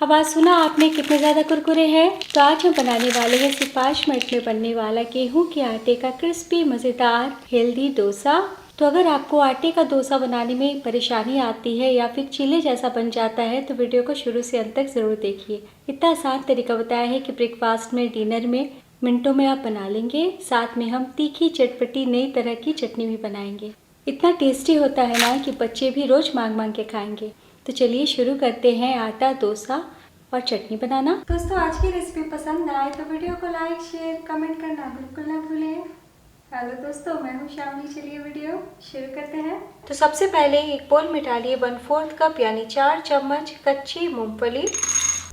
आवाज़ सुना आपने कितने ज़्यादा कुरकुरे हैं। तो आज हम बनाने वाले हैं सिर्फ 5 मिनट में बनने वाला गेहूं के आटे का क्रिस्पी मज़ेदार हेल्दी डोसा। तो अगर आपको आटे का डोसा बनाने में परेशानी आती है या फिर चीले जैसा बन जाता है तो वीडियो को शुरू से अंत तक ज़रूर देखिए। इतना आसान तरीका बताया है कि ब्रेकफास्ट में, डिनर में मिनटों में आप बना लेंगे। साथ में हम तीखी चटपटी नई तरह की चटनी भी बनाएंगे। इतना टेस्टी होता है ना कि बच्चे भी रोज़ मांग मांग के खाएंगे। तो चलिए शुरू करते हैं आटा डोसा और चटनी बनाना। दोस्तों आज की रेसिपी पसंद आए तो वीडियो को लाइक, शेयर, कमेंट करना बिल्कुल ना भूलें। हेलो दोस्तों, मैं हूँ शावनी। चलिए वीडियो शुरू करते हैं। तो सबसे पहले एक बोल में डालिए 1/4 कप यानी 4 चम्मच कच्ची मूंगफली।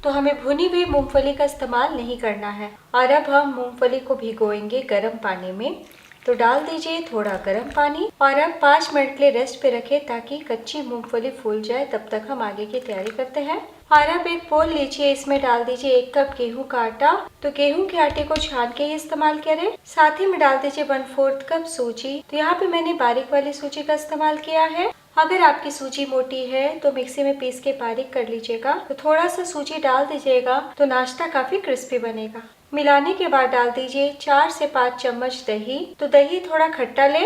तो हमें भुनी हुई मूंगफली का इस्तेमाल नहीं करना है। और अब हम मूंगफली को भिगोएंगे गर्म पानी में। तो डाल दीजिए थोड़ा गर्म पानी और अब 5 मिनट के लिए रेस्ट पे रखें ताकि कच्ची मूंगफली फूल जाए। तब तक हम आगे की तैयारी करते हैं। और अब एक बोल लीजिए, इसमें डाल दीजिए 1 कप गेहूं का आटा। तो गेहूं के आटे को छान के ही इस्तेमाल करें। साथ ही में डाल दीजिए 1/4 कप सूजी। तो यहाँ पे मैंने बारीक वाली सूजी का इस्तेमाल किया है। अगर आपकी सूजी मोटी है तो मिक्सी में पीस के बारीक कर लीजिएगा। तो थोड़ा सा सूजी डाल दीजिएगा तो नाश्ता काफी क्रिस्पी बनेगा। मिलाने के बाद डाल दीजिए 4 से 5 चम्मच दही। तो दही थोड़ा खट्टा ले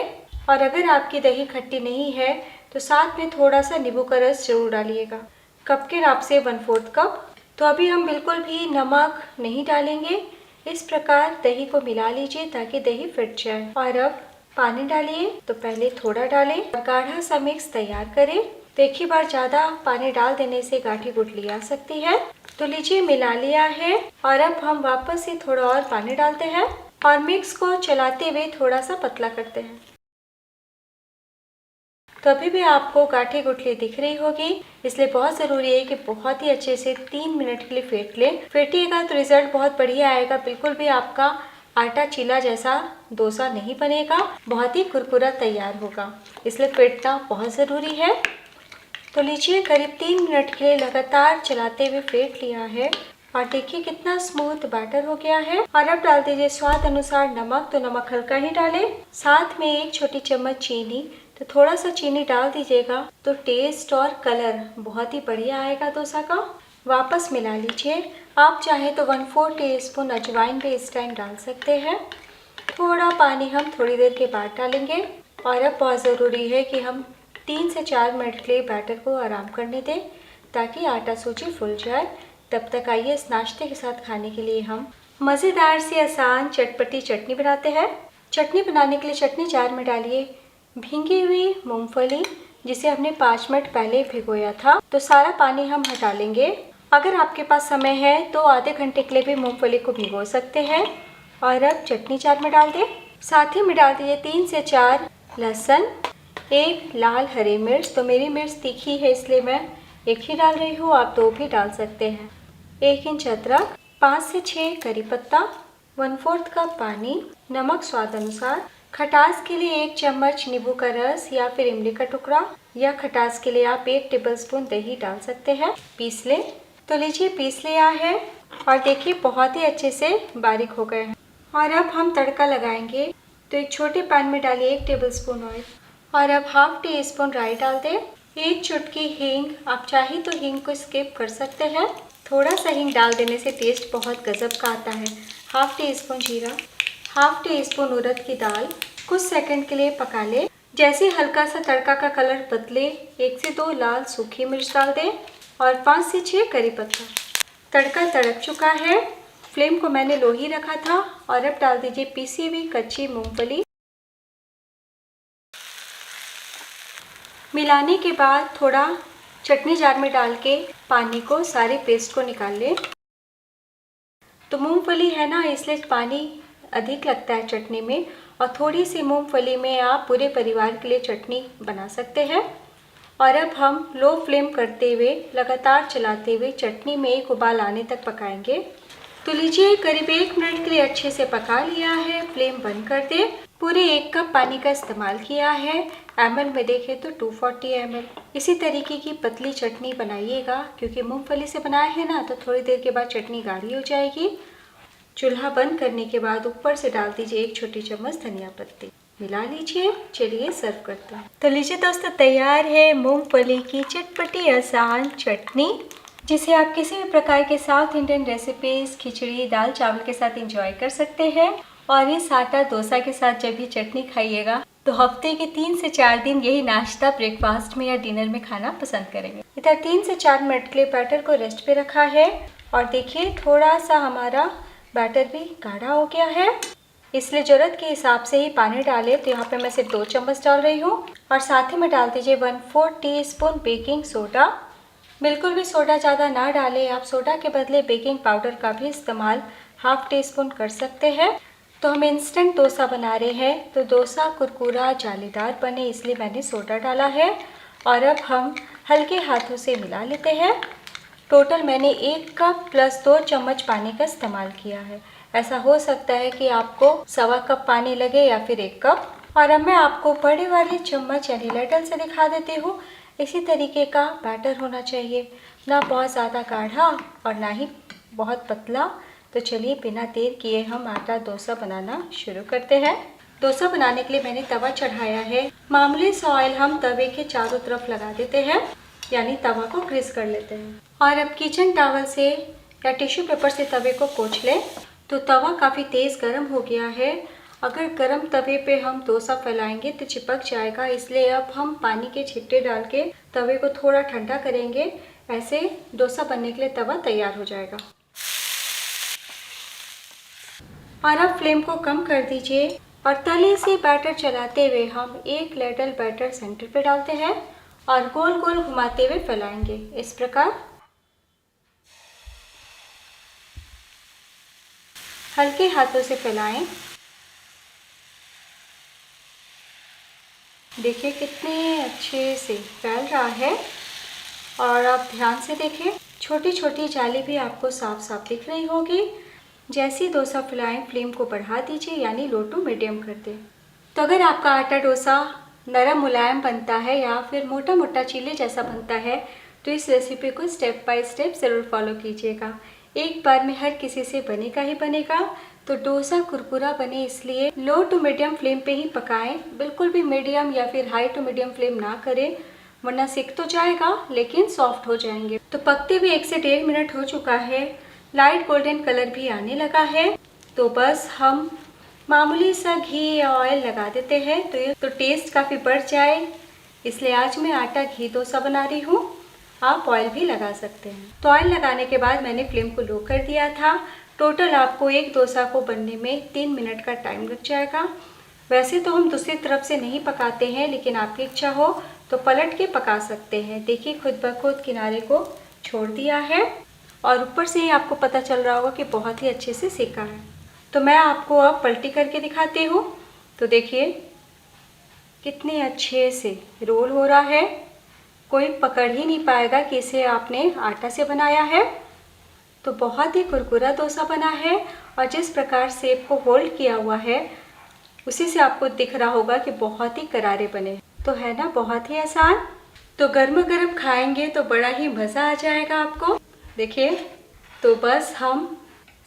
और अगर आपकी दही खट्टी नहीं है तो साथ में थोड़ा सा नींबू का रस जरूर डालिएगा। कप के नाप से 1/4 कप। तो अभी हम बिल्कुल भी नमक नहीं डालेंगे। इस प्रकार दही को मिला लीजिए ताकि दही फिट जाए। और अब पानी डालिए। तो पहले थोड़ा डालें और गाढ़ा सा मिक्स तैयार करें। तो एक ही बार ज्यादा पानी डाल देने से गाठी गुठली आ सकती है। तो लीजिए मिला लिया है और अब हम वापस से थोड़ा और पानी डालते हैं और मिक्स को चलाते हुए थोड़ा सा पतला करते हैं। तो अभी भी आपको गाठी गुठली दिख रही होगी, इसलिए बहुत ज़रूरी है कि बहुत ही अच्छे से 3 मिनट के लिए फेंट लें। फेंटिएगा तो रिजल्ट बहुत बढ़िया आएगा। बिल्कुल भी आपका आटा चीला जैसा डोसा नहीं बनेगा, बहुत ही कुरकुरा तैयार होगा। इसलिए फेंटना बहुत ज़रूरी है। तो लीजिए करीब 3 मिनट के लिए लगातार चलाते हुए फेंट लिया है और देखिए कितना स्मूथ बैटर हो गया है। और अब डाल दीजिए स्वाद अनुसार नमक। तो नमक हल्का ही डालें। साथ में 1 छोटी चम्मच चीनी। तो थोड़ा सा चीनी डाल दीजिएगा तो टेस्ट और कलर बहुत ही बढ़िया आएगा डोसा का। वापस मिला लीजिए। आप चाहे तो 1/4 टीस्पून अजवाइन भी इस टाइम डाल सकते हैं। थोड़ा पानी हम थोड़ी देर के बाद डालेंगे। और अब बहुत ज़रूरी है कि हम 3 से 4 मिनट के लिए बैटर को आराम करने दें ताकि आटा सूजी फूल जाए। तब तक आइए इस नाश्ते के साथ खाने के लिए हम मज़ेदार सी आसान चटपटी चटनी बनाते हैं। चटनी बनाने के लिए चटनी जार में डालिए भींगी हुई मूंगफली जिसे हमने 5 मिनट पहले भिगोया था। तो सारा पानी हम हटा लेंगे। अगर आपके पास समय है तो आधे घंटे के लिए भी मूंगफली को भिगो सकते हैं। और अब चटनी जार में डाल दें। साथ ही में डाल दीजिए 3 से 4 लहसुन, 1 लाल हरी मिर्च। तो मेरी मिर्च तीखी है इसलिए मैं 1 ही डाल रही हूँ, आप 2 भी डाल सकते हैं। 1 इंच अदरक, 5 से 6 करी पत्ता, 1/4 कप पानी, नमक स्वाद अनुसार। खटास के लिए 1 चम्मच नींबू का रस या फिर इमली का टुकड़ा, या खटास के लिए आप 1 टेबलस्पून दही डाल सकते हैं। पीस लें। तो लीजिए पीस लिया है और देखिए बहुत ही अच्छे से बारीक हो गए हैं। और अब हम तड़का लगाएंगे। तो एक छोटे पैन में डालिए 1 टेबलस्पून ऑयल और अब 1/2 टीस्पून राई डाल दें। 1 चुटकी हींग, आप चाहे तो हींग को स्किप कर सकते हैं। थोड़ा सा हींग डाल देने से टेस्ट बहुत गजब का आता है। 1/2 टीस्पून जीरा, 1/2 टीस्पून उड़द की दाल। कुछ सेकंड के लिए पका ले। जैसे हल्का सा तड़का का कलर बदले 1 से 2 लाल सूखी मिर्च डाल दें और 5 से 6 करी पत्ता। तड़का तड़क चुका है। फ्लेम को मैंने लो ही रखा था। और अब डाल दीजिए पीसी हुई कच्ची मूंगफली। मिलाने के बाद थोड़ा चटनी जार में डाल के पानी को, सारे पेस्ट को निकाल लें। तो मूंगफली है ना, इसलिए पानी अधिक लगता है चटनी में। और थोड़ी सी मूंगफली में आप पूरे परिवार के लिए चटनी बना सकते हैं। और अब हम लो फ्लेम करते हुए लगातार चलाते हुए चटनी में एक उबाल आने तक पकाएंगे। तो लीजिए करीब 1 मिनट के लिए अच्छे से पका लिया है। फ्लेम बंद कर दे। पूरे 1 कप पानी का इस्तेमाल किया है। ml में देखें तो 240 ml। इसी तरीके की पतली चटनी बनाइएगा क्योंकि मूंगफली से बनाए हैं ना, तो थोड़ी देर के बाद चटनी गाढ़ी हो जाएगी। चूल्हा बंद करने के बाद ऊपर से डाल दीजिए 1 छोटी चम्मच धनिया पत्ती। मिला लीजिए। चलिए सर्व करते हैं। तो लीजिए दोस्तों, तैयार है मूंगफली की चटपटी आसान चटनी। जिसे आप किसी भी प्रकार के साउथ इंडियन रेसिपीज, खिचड़ी, दाल चावल के साथ एंजॉय कर सकते हैं। और इस आटा डोसा के साथ जब भी चटनी खाइएगा तो हफ्ते के 3 से 4 दिन यही नाश्ता ब्रेकफास्ट में या डिनर में खाना पसंद करेंगे। इधर 3 से 4 मिनट के लिए बैटर को रेस्ट पे रखा है और देखिए थोड़ा सा हमारा बैटर भी गाढ़ा हो गया है, इसलिए ज़रूरत के हिसाब से ही पानी डालें। तो यहाँ पे मैं सिर्फ 2 चम्मच डाल रही हूँ और साथ ही में डाल दीजिए 1/4 टीस्पून बेकिंग सोडा। बिल्कुल भी सोडा ज़्यादा ना डालें, आप सोडा के बदले बेकिंग पाउडर का भी इस्तेमाल ½ टीस्पून कर सकते हैं। तो हम इंस्टेंट डोसा बना रहे हैं तो डोसा कुरकुरा जालीदार बने, इसलिए मैंने सोडा डाला है। और अब हम हल्के हाथों से मिला लेते हैं। टोटल मैंने 1 कप प्लस 2 चम्मच पानी का इस्तेमाल किया है। ऐसा हो सकता है कि आपको 1/4 कप पानी लगे या फिर 1 कप। और अब मैं आपको बड़े वाले चम्मच यानी लैडल से दिखा देती हूँ। इसी तरीके का बैटर होना चाहिए, ना बहुत ज़्यादा गाढ़ा और ना ही बहुत पतला। तो चलिए बिना देर किए हम आटा डोसा बनाना शुरू करते हैं। डोसा बनाने के लिए मैंने तवा चढ़ाया है। मामूली सा ऑयल हम तवे के चारों तरफ लगा देते हैं, यानी तवा को ग्रीस कर लेते हैं। और अब किचन टॉवल से या टिश्यू पेपर से तवे को पोंछ लें। तो तवा काफ़ी तेज़ गर्म हो गया है। अगर गर्म तवे पे हम डोसा फैलाएंगे तो चिपक जाएगा, इसलिए अब हम पानी के छिट्टे डाल के तवे को थोड़ा ठंडा करेंगे। ऐसे डोसा बनने के लिए तवा तैयार हो जाएगा। और अब फ्लेम को कम कर दीजिए और तले से बैटर चलाते हुए हम 1 लैडल बैटर सेंटर पे डालते हैं और गोल गोल घुमाते हुए फैलाएंगे। इस प्रकार हल्के हाथों से फैलाएं। देखिए कितने अच्छे से फैल रहा है। और आप ध्यान से देखें, छोटी छोटी जाली भी आपको साफ साफ दिख रही होगी। जैसे ही डोसा फैलाएं फ्लेम को बढ़ा दीजिए, यानी लो टू मीडियम कर दें। तो अगर आपका आटा डोसा नरम मुलायम बनता है या फिर मोटा मोटा चीले जैसा बनता है तो इस रेसिपी को स्टेप बाय स्टेप ज़रूर फॉलो कीजिएगा। एक बार में हर किसी से बनेगा ही बनेगा। तो डोसा कुरकुरा बने इसलिए लो टू मीडियम फ्लेम पे ही पकाएं। बिल्कुल भी मीडियम या फिर हाई टू मीडियम फ्लेम ना करें, वरना सिक तो जाएगा लेकिन सॉफ्ट हो जाएंगे। तो पकते हुए 1 से 1.5 मिनट हो चुका है। लाइट गोल्डन कलर भी आने लगा है। तो बस हम मामूली सा घी या ऑयल लगा देते हैं तो टेस्ट काफ़ी बढ़ जाए, इसलिए आज मैं आटा घी डोसा बना रही हूँ। आप ऑयल भी लगा सकते हैं। तो ऑयल लगाने के बाद मैंने फ्लेम को लो कर दिया था। टोटल आपको एक डोसा को बनने में 3 मिनट का टाइम लग जाएगा। वैसे तो हम दूसरी तरफ से नहीं पकाते हैं, लेकिन आपकी इच्छा हो तो पलट के पका सकते हैं। देखिए खुद ब खुद किनारे को छोड़ दिया है और ऊपर से ही आपको पता चल रहा होगा कि बहुत ही अच्छे से सेका है। तो मैं आपको अब पलटी करके दिखाती हूँ। तो देखिए कितने अच्छे से रोल हो रहा है। कोई पकड़ ही नहीं पाएगा कि इसे आपने आटा से बनाया है। तो बहुत ही कुरकुरा डोसा बना है और जिस प्रकार शेप को होल्ड किया हुआ है उसी से आपको दिख रहा होगा कि बहुत ही करारे बने। तो है ना बहुत ही आसान। तो गर्मा गर्म खाएंगे तो बड़ा ही मज़ा आ जाएगा आपको। देखिए तो बस हम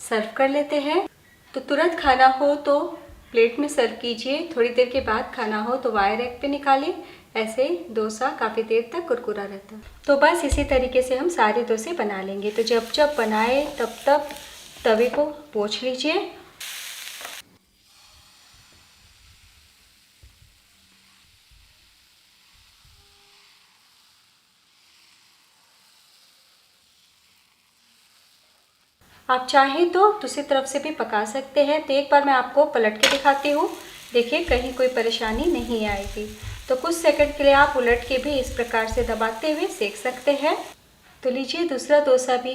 सर्व कर लेते हैं। तो तुरंत खाना हो तो प्लेट में सर्व कीजिए, थोड़ी देर के बाद खाना हो तो वायर रैक पे निकालिए। ऐसे डोसा काफ़ी देर तक कुरकुरा रहता है। तो बस इसी तरीके से हम सारे डोसे बना लेंगे। तो जब जब बनाए तब तब तवे को पोंछ लीजिए। आप चाहें तो दूसरी तरफ से भी पका सकते हैं। तो एक बार मैं आपको पलट के दिखाती हूँ। देखिए कहीं कोई परेशानी नहीं आएगी। तो कुछ सेकंड के लिए आप उलट के भी इस प्रकार से दबाते हुए सेक सकते हैं। तो लीजिए दूसरा डोसा भी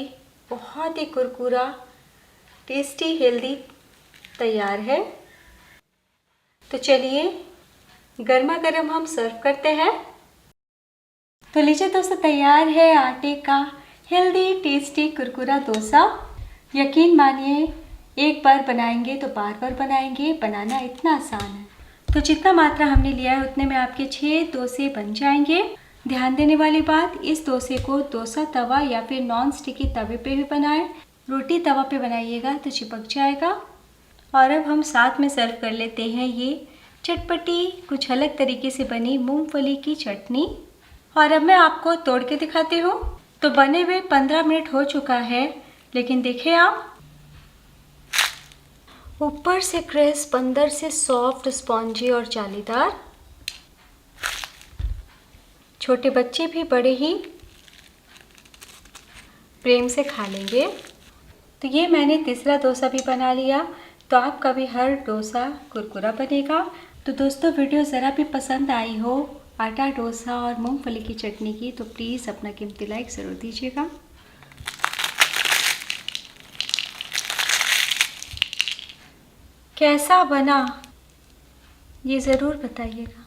बहुत ही कुरकुरा टेस्टी हेल्दी तैयार है। तो चलिए गर्मा गर्म हम सर्व करते हैं। तो लीजिए डोसा तैयार है, आटे का हेल्दी टेस्टी कुरकुरा डोसा। यकीन मानिए एक बार बनाएंगे तो बार बार बनाएंगे। बनाना इतना आसान है। तो जितना मात्रा हमने लिया है उतने में आपके 6 डोसे बन जाएंगे। ध्यान देने वाली बात, इस डोसे को डोसा तवा या फिर नॉन स्टिकी तवे पे भी बनाएं। रोटी तवा पे बनाइएगा तो चिपक जाएगा। और अब हम साथ में सर्व कर लेते हैं ये चटपटी कुछ अलग तरीके से बनी मूंगफली की चटनी। और अब मैं आपको तोड़ के दिखाती हूँ। तो बने हुए 15 मिनट हो चुका है, लेकिन देखिए आप, ऊपर से क्रिस्प, अंदर से सॉफ्ट, स्पॉन्जी और जालीदार। छोटे बच्चे भी बड़े ही प्रेम से खा लेंगे। तो ये मैंने तीसरा डोसा भी बना लिया। तो आपका भी हर डोसा कुरकुरा बनेगा। तो दोस्तों, वीडियो ज़रा भी पसंद आई हो आटा डोसा और मूंगफली की चटनी की, तो प्लीज़ अपना कीमती लाइक ज़रूर दीजिएगा। कैसा बना ये ज़रूर बताइएगा।